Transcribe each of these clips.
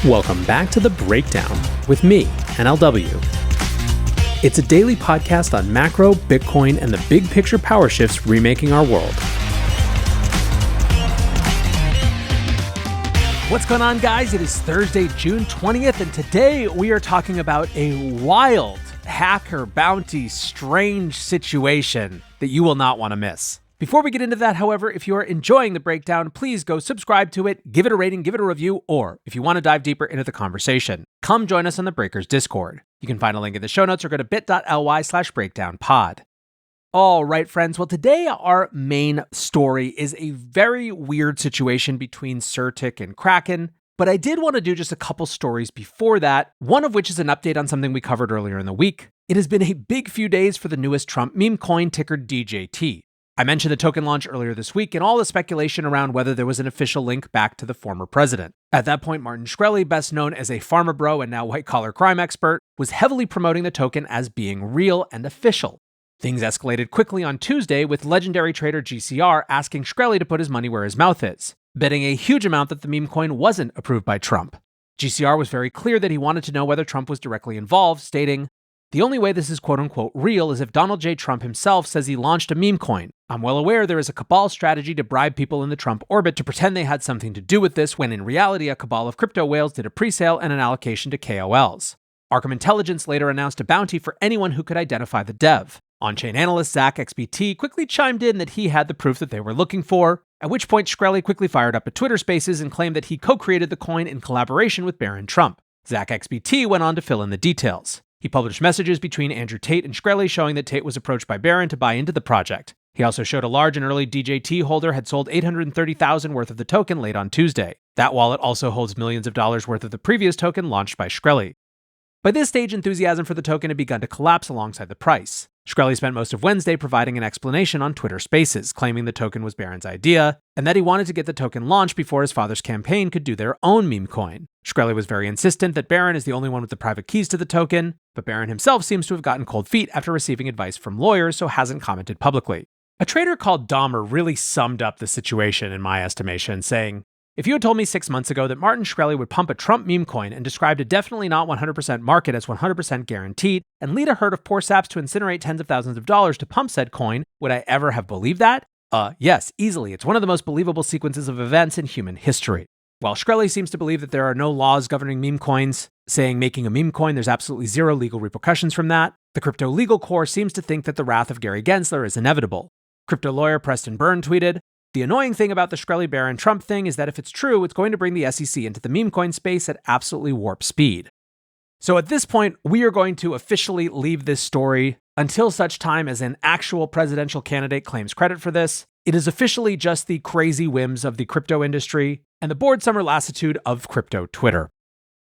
Welcome back to The Breakdown with me, NLW. It's a daily podcast on macro, Bitcoin, and the big picture power shifts remaking our world. What's going on, guys? It is Thursday, June 20th, and today we are talking about a wild hacker bounty strange situation that you will not want to miss. Before we get into that, however, if you are enjoying The Breakdown, please go subscribe to it, give it a rating, give it a review, or if you want to dive deeper into the conversation, come join us on the Breakers Discord. You can find a link in the show notes or go to bit.ly/breakdownpod. All right, friends. Well, today our main story is a very weird situation between Certik and Kraken, but I did want to do just a couple stories before that, one of which is an update on something we covered earlier in the week. It has been a big few days for the newest Trump meme coin ticker DJT. I mentioned the token launch earlier this week and all the speculation around whether there was an official link back to the former president. At that point, Martin Shkreli, best known as a pharma bro and now white-collar crime expert, was heavily promoting the token as being real and official. Things escalated quickly on Tuesday with legendary trader GCR asking Shkreli to put his money where his mouth is, betting a huge amount that the meme coin wasn't approved by Trump. GCR was very clear that he wanted to know whether Trump was directly involved, stating, "The only way this is quote-unquote real is if Donald J. Trump himself says he launched a meme coin. I'm well aware there is a cabal strategy to bribe people in the Trump orbit to pretend they had something to do with this when in reality a cabal of crypto whales did a presale and an allocation to KOLs. Arkham Intelligence later announced a bounty for anyone who could identify the dev. On-chain analyst Zach XBT quickly chimed in that he had the proof that they were looking for, at which point Shkreli quickly fired up a Twitter Spaces and claimed that he co-created the coin in collaboration with Baron Trump. Zach XBT went on to fill in the details. He published messages between Andrew Tate and Shkreli showing that Tate was approached by Baron to buy into the project. He also showed a large and early DJT holder had sold $830,000 worth of the token late on Tuesday. That wallet also holds millions of dollars worth of the previous token launched by Shkreli. By this stage, enthusiasm for the token had begun to collapse alongside the price. Shkreli spent most of Wednesday providing an explanation on Twitter Spaces, claiming the token was Baron's idea, and that he wanted to get the token launched before his father's campaign could do their own meme coin. Shkreli was very insistent that Baron is the only one with the private keys to the token, but Baron himself seems to have gotten cold feet after receiving advice from lawyers, so hasn't commented publicly. A trader called Dahmer really summed up the situation in my estimation, saying, "If you had told me 6 months ago that Martin Shkreli would pump a Trump meme coin and described a definitely not 100% market as 100% guaranteed and lead a herd of poor saps to incinerate tens of thousands of dollars to pump said coin, would I ever have believed that? Yes, easily. It's one of the most believable sequences of events in human history." While Shkreli seems to believe that there are no laws governing meme coins, saying making a meme coin there's absolutely zero legal repercussions from that, the crypto legal core seems to think that the wrath of Gary Gensler is inevitable. Crypto lawyer Preston Byrne tweeted, "The annoying thing about the Shkreli Baron Trump thing is that if it's true, it's going to bring the SEC into the meme coin space at absolutely warp speed." So at this point, we are going to officially leave this story until such time as an actual presidential candidate claims credit for this. It is officially just the crazy whims of the crypto industry and the bored summer lassitude of crypto Twitter.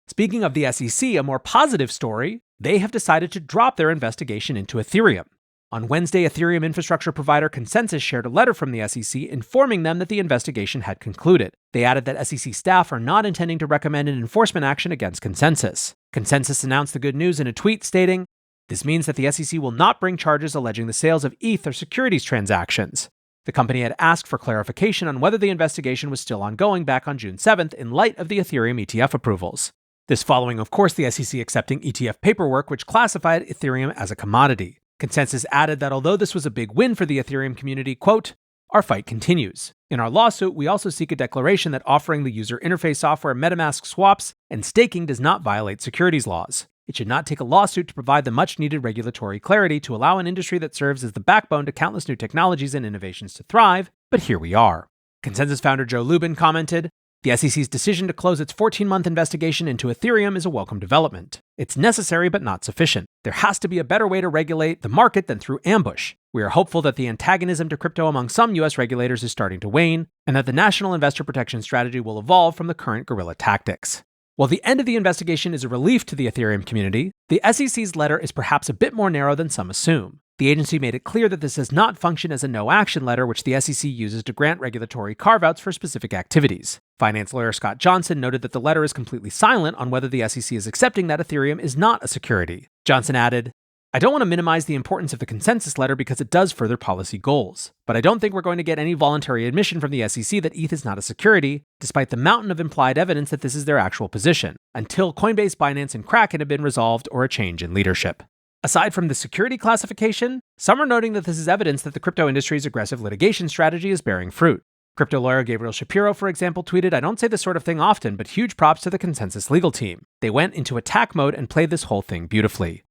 Speaking of the SEC, a more positive story, they have decided to drop their investigation into Ethereum. On Wednesday, Ethereum infrastructure provider Consensus shared a letter from the SEC informing them that the investigation had concluded. They added that SEC staff are not intending to recommend an enforcement action against Consensus. Consensus announced the good news in a tweet stating, "This means that the SEC will not bring charges alleging the sales of ETH or securities transactions." The company had asked for clarification on whether the investigation was still ongoing back on June 7th in light of the Ethereum ETF approvals. This following, of course, the SEC accepting ETF paperwork which classified Ethereum as a commodity. Consensus added that although this was a big win for the Ethereum community, quote, "Our fight continues. In our lawsuit, we also seek a declaration that offering the user interface software MetaMask swaps and staking does not violate securities laws. It should not take a lawsuit to provide the much-needed regulatory clarity to allow an industry that serves as the backbone to countless new technologies and innovations to thrive, but here we are." Consensus founder Joe Lubin commented, "The SEC's decision to close its 14-month investigation into Ethereum is a welcome development. It's necessary but not sufficient. There has to be a better way to regulate the market than through ambush. We are hopeful that the antagonism to crypto among some US regulators is starting to wane, and that the national investor protection strategy will evolve from the current guerrilla tactics." While the end of the investigation is a relief to the Ethereum community, the SEC's letter is perhaps a bit more narrow than some assume. The agency made it clear that this does not function as a no-action letter, which the SEC uses to grant regulatory carve-outs for specific activities. Finance lawyer Scott Johnson noted that the letter is completely silent on whether the SEC is accepting that Ethereum is not a security. Johnson added, I don't want to minimize the importance of the consensus letter because it does further policy goals, but I don't think we're going to get any voluntary admission from the SEC that ETH is not a security, despite the mountain of implied evidence that this is their actual position, until Coinbase, Binance, and Kraken have been resolved or a change in leadership. Aside from the security classification, some are noting that this is evidence that the crypto industry's aggressive litigation strategy is bearing fruit. Crypto lawyer Gabriel Shapiro, for example, tweeted, "I don't say this sort of thing often, but huge props to the consensus legal team. They went into attack mode and played this whole thing beautifully."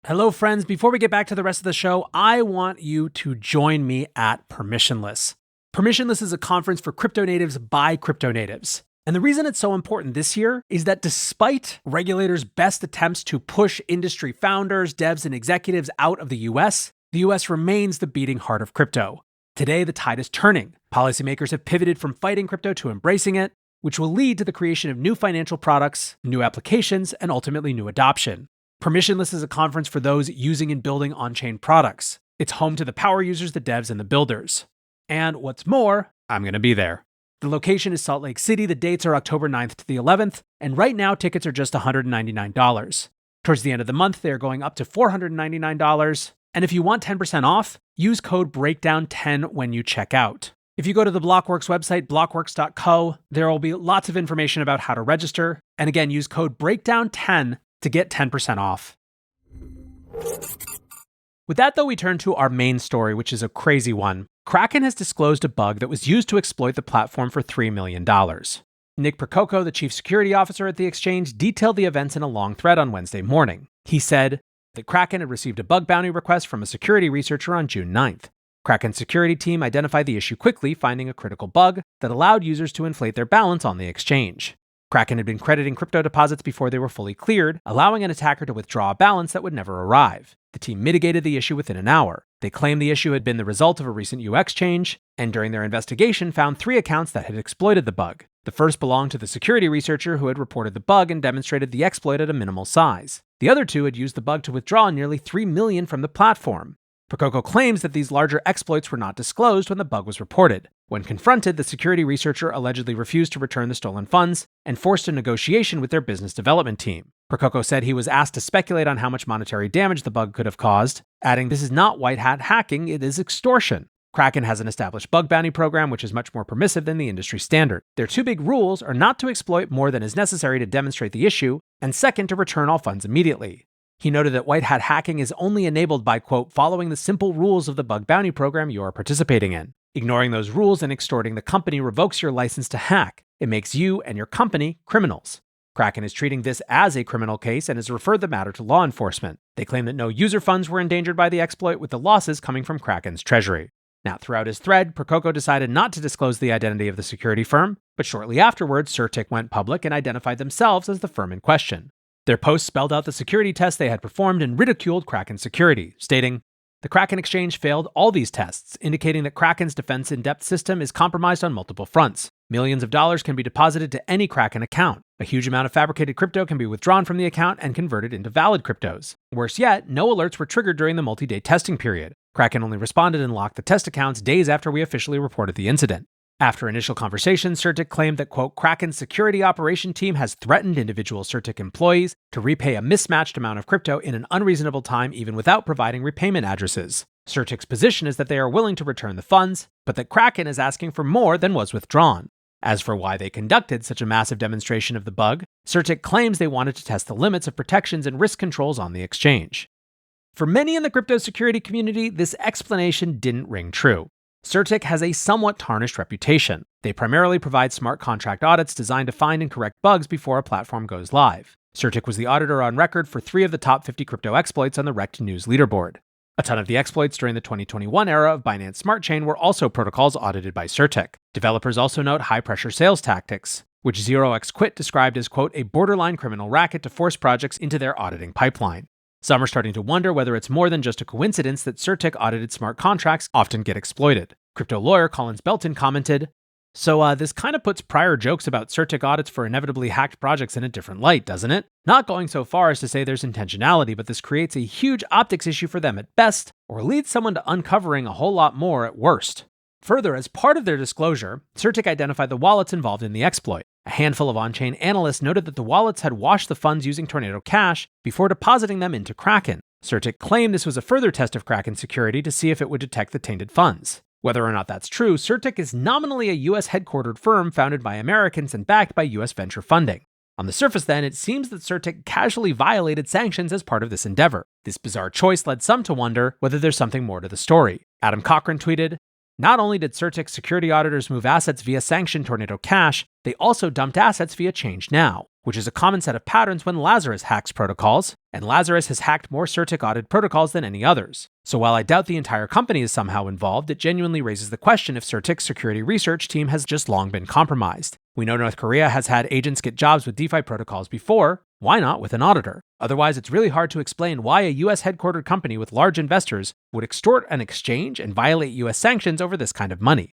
Hello, friends. Before we get back to the rest of the show, I want you to join me at Permissionless. Permissionless is a conference for crypto natives by crypto natives. And the reason it's so important this year is that despite regulators' best attempts to push industry founders, devs, and executives out of the US remains the beating heart of crypto. Today, the tide is turning. Policymakers have pivoted from fighting crypto to embracing it, which will lead to the creation of new financial products, new applications, and ultimately new adoption. Permissionless is a conference for those using and building on-chain products. It's home to the power users, the devs, and the builders. And what's more, I'm going to be there. The location is Salt Lake City. The dates are October 9th to the 11th, and right now tickets are just $199. Towards the end of the month, they are going up to $499. And if you want 10% off, use code BREAKDOWN10 when you check out. If you go to the Blockworks website, blockworks.co, there will be lots of information about how to register. And again, use code BREAKDOWN10 to get 10% off. With that, though, we turn to our main story, which is a crazy one. Kraken has disclosed a bug that was used to exploit the platform for $3 million. Nick Percoco, the chief security officer at the exchange, detailed the events in a long thread on Wednesday morning. He said that Kraken had received a bug bounty request from a security researcher on June 9th. Kraken's security team identified the issue quickly, finding a critical bug that allowed users to inflate their balance on the exchange. Kraken had been crediting crypto deposits before they were fully cleared, allowing an attacker to withdraw a balance that would never arrive. The team mitigated the issue within an hour. They claimed the issue had been the result of a recent UX change, and during their investigation found 3 accounts that had exploited the bug. The first belonged to the security researcher who had reported the bug and demonstrated the exploit at a minimal size. The other 2 had used the bug to withdraw nearly $3 million from the platform. Percoco claims that these larger exploits were not disclosed when the bug was reported. When confronted, the security researcher allegedly refused to return the stolen funds and forced a negotiation with their business development team. Percoco said he was asked to speculate on how much monetary damage the bug could have caused, adding, "This is not white hat hacking, it is extortion." Kraken has an established bug bounty program which is much more permissive than the industry standard. Their 2 big rules are not to exploit more than is necessary to demonstrate the issue, and second, to return all funds immediately. He noted that white hat hacking is only enabled by, quote, "following the simple rules of the bug bounty program you are participating in. Ignoring those rules and extorting the company revokes your license to hack. It makes you and your company criminals." Kraken is treating this as a criminal case and has referred the matter to law enforcement. They claim that no user funds were endangered by the exploit, with the losses coming from Kraken's treasury. Now, throughout his thread, Percoco decided not to disclose the identity of the security firm, but shortly afterwards, Certik went public and identified themselves as the firm in question. Their post spelled out the security tests they had performed and ridiculed Kraken's security, stating, "The Kraken exchange failed all these tests, indicating that Kraken's defense in-depth system is compromised on multiple fronts. Millions of dollars can be deposited to any Kraken account. A huge amount of fabricated crypto can be withdrawn from the account and converted into valid cryptos. Worse yet, no alerts were triggered during the multi-day testing period. Kraken only responded and locked the test accounts days after we officially reported the incident." After initial conversations, Certik claimed that, quote, "Kraken's security operation team has threatened individual Certik employees to repay a mismatched amount of crypto in an unreasonable time even without providing repayment addresses. Certik's position is that they are willing to return the funds, but that Kraken is asking for more than was withdrawn. As for why they conducted such a massive demonstration of the bug, Certik claims they wanted to test the limits of protections and risk controls on the exchange." For many in the crypto security community, this explanation didn't ring true. Certik has a somewhat tarnished reputation. They primarily provide smart contract audits designed to find and correct bugs before a platform goes live. Certik was the auditor on record for 3 of the top 50 crypto exploits on the Rekt News leaderboard. A ton of the exploits during the 2021 era of Binance Smart Chain were also protocols audited by Certik. Developers also note high-pressure sales tactics, which 0xQuit described as, quote, "a borderline criminal racket to force projects into their auditing pipeline." Some are starting to wonder whether it's more than just a coincidence that Certik audited smart contracts often get exploited. Crypto lawyer Collins Belton commented, "So this kind of puts prior jokes about Certik audits for inevitably hacked projects in a different light, doesn't it? Not going so far as to say there's intentionality, but this creates a huge optics issue for them at best, or leads someone to uncovering a whole lot more at worst." Further, as part of their disclosure, Certik identified the wallets involved in the exploit. A handful of on-chain analysts noted that the wallets had washed the funds using Tornado Cash before depositing them into Kraken. Certik claimed this was a further test of Kraken security to see if it would detect the tainted funds. Whether or not that's true, Certik is nominally a US headquartered firm founded by Americans and backed by US venture funding. On the surface then, it seems that Certik casually violated sanctions as part of this endeavor. This bizarre choice led some to wonder whether there's something more to the story. Adam Cochran tweeted, "Not only did Certik's security auditors move assets via sanctioned Tornado Cash, they also dumped assets via Change Now, which is a common set of patterns when Lazarus hacks protocols, and Lazarus has hacked more Certik-audited protocols than any others. So while I doubt the entire company is somehow involved, it genuinely raises the question if Certik's security research team has just long been compromised. We know North Korea has had agents get jobs with DeFi protocols before. Why not with an auditor? Otherwise, it's really hard to explain why a US headquartered company with large investors would extort an exchange and violate US sanctions over this kind of money."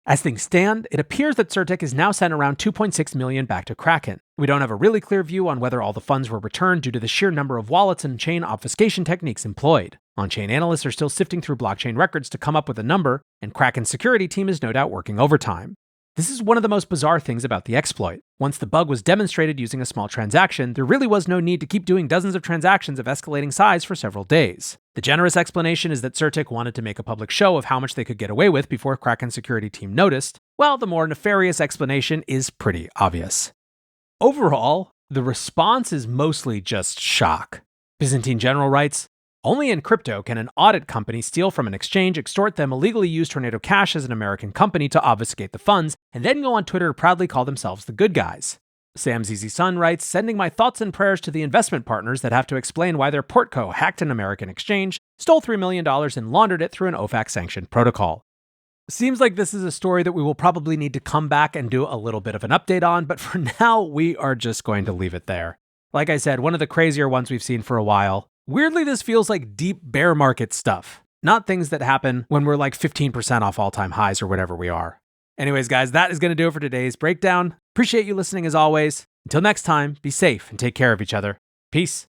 As things stand, it appears that Certik has now sent around $2.6 million back to Kraken. We don't have a really clear view on whether all the funds were returned due to the sheer number of wallets and chain obfuscation techniques employed. On-chain analysts are still sifting through blockchain records to come up with a number, and Kraken's security team is no doubt working overtime. This is one of the most bizarre things about the exploit. Once the bug was demonstrated using a small transaction, there really was no need to keep doing dozens of transactions of escalating size for several days. The generous explanation is that Certik wanted to make a public show of how much they could get away with before Kraken's security team noticed, while the more nefarious explanation is pretty obvious. Overall, the response is mostly just shock. Byzantine General writes, "Only in crypto can an audit company steal from an exchange, extort them, illegally use Tornado Cash as an American company to obfuscate the funds, and then go on Twitter to proudly call themselves the good guys." Sam ZZ Sun writes, "Sending my thoughts and prayers to the investment partners that have to explain why their Portco hacked an American exchange, stole $3 million, and laundered it through an OFAC-sanctioned protocol." Seems like this is a story that we will probably need to come back and do a little bit of an update on, but for now, we are just going to leave it there. Like I said, one of the crazier ones we've seen for a while. Weirdly, this feels like deep bear market stuff, not things that happen when we're like 15% off all-time highs or whatever we are. Anyways, guys, that is going to do it for today's breakdown. Appreciate you listening as always. Until next time, be safe and take care of each other. Peace.